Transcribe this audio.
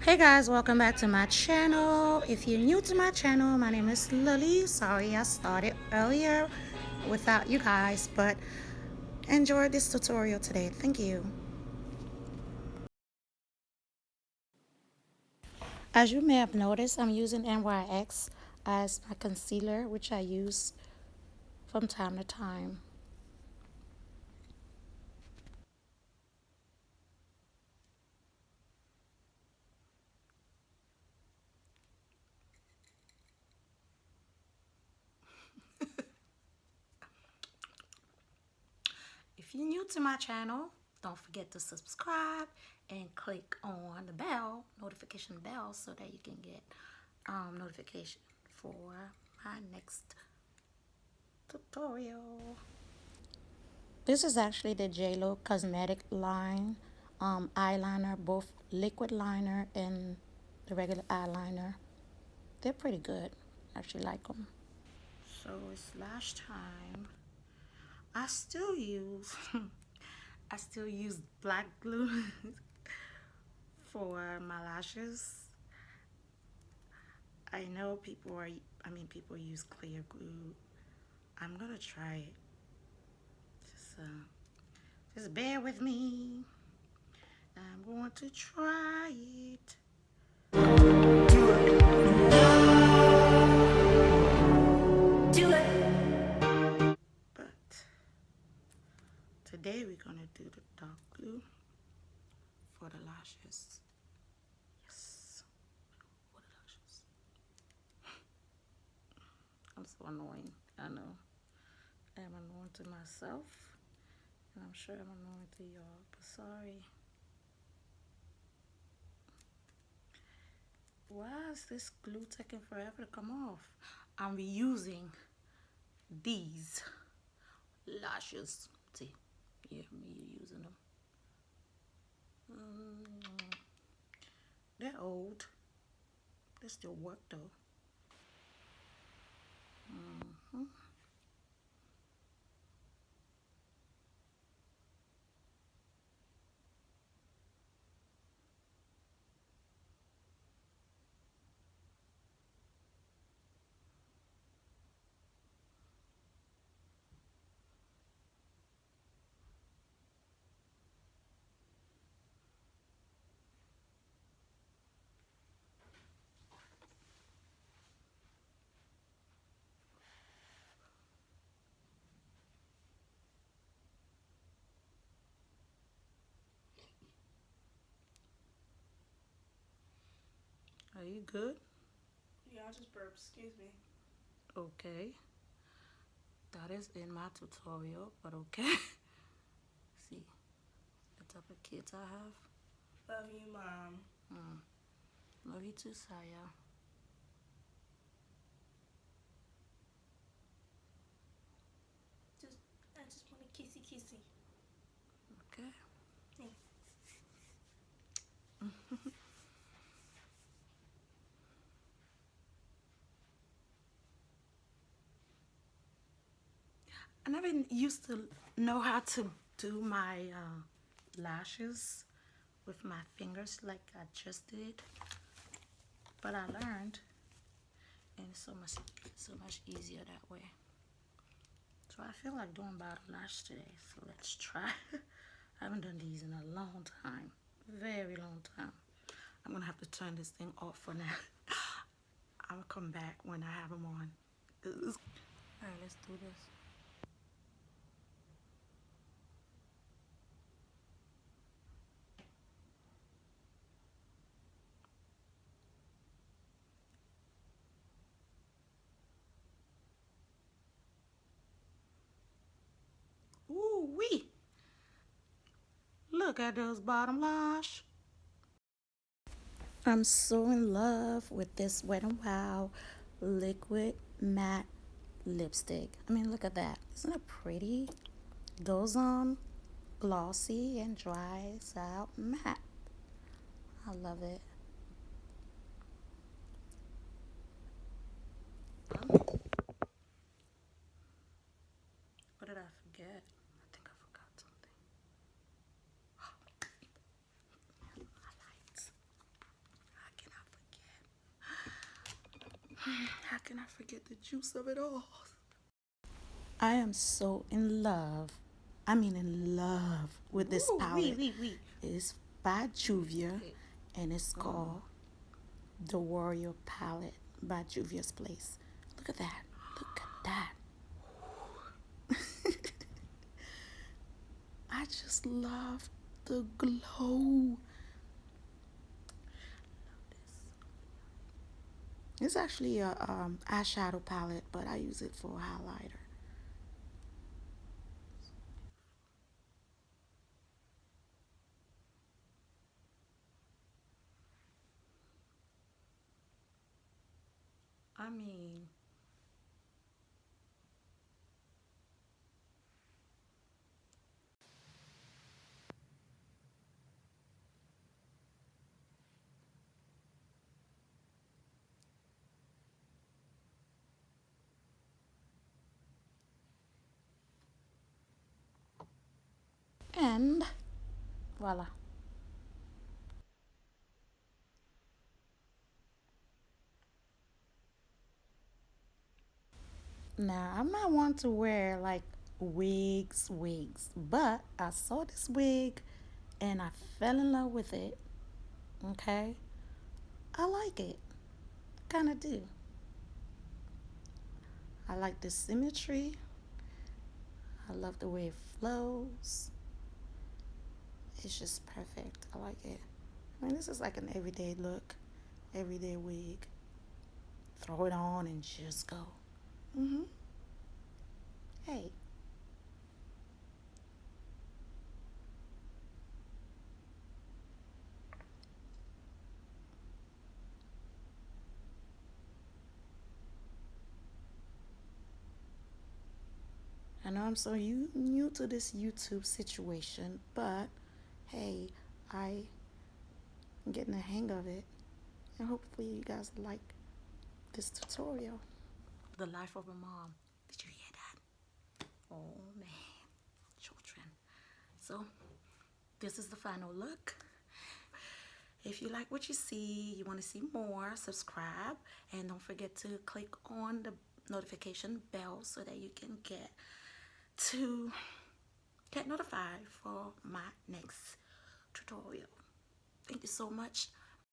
Hey guys, welcome back to my channel. If you're new to my channel, my name is Lily. Sorry I started earlier without you guys, but enjoy this tutorial today. Thank you. As you may have noticed, I'm using NYX as my concealer, which I use from time to time. If you're new to my channel, don't forget to subscribe and click on the notification bell, so that you can get notification for my next tutorial. This is actually the JLo Cosmetic line eyeliner, both liquid liner and the regular eyeliner. They're pretty good. I actually like them. So it's lash time. I still use I still use black glue for my lashes. I know people use clear glue. I'm gonna try it. Just bear with me. I'm going to try it. But today we're gonna do the dark glue for the lashes. Yes, for the lashes. I'm so annoying. I know. I'm annoying to myself, and I'm sure I'm annoying to y'all. But sorry. Why is this glue taking forever to come off? I'm reusing these lashes. See, yeah, me using them. They're old. They still work though. Are you good? Yeah, I just burped. Excuse me. Okay. That is in my tutorial, but okay. See the type of kids I have. Love you, Mom. Love you too, Saya. I just want a kissy kissy. Okay. Hey. I never used to know how to do my lashes with my fingers like I just did, but I learned, and it's so much easier that way. So I feel like doing bottom lash today. So let's try. I haven't done these in a long time, very long time. I'm gonna have to turn this thing off for now. I'll come back when I have them on. All right, let's do this. Ooh wee! Look at those bottom lash. I'm so in love with this Wet n Wild Liquid Matte Lipstick. I mean, look at that. Isn't it pretty? Goes on glossy and dries out matte. I love it. What did I forget? I think I forgot something. Highlights. can I forget the juice of it all? I am so in love. I mean in love with this palette. It's by Juvia and it's called the Warrior Palette by Juvia's Place. Look at that. Look at that. I just love the glow. It's actually a eyeshadow palette, but I use it for highlighter. I mean, and voila. Now, I might want to wear like wigs, but I saw this wig and I fell in love with it. Okay, I like it. Kind of do. I like the symmetry. I love the way it flows. It's just perfect. I like it. I mean, this is like an everyday look, everyday wig. Throw it on and just go. Hey. I know I'm so new to this YouTube situation, but hey, I'm getting the hang of it. And hopefully you guys like this tutorial. The life of a mom. Did you hear that? Oh man, children. So this is the final look. If you like what you see, you want to see more, subscribe and don't forget to click on the notification bell so that you can get notified for my next tutorial. Thank you so much.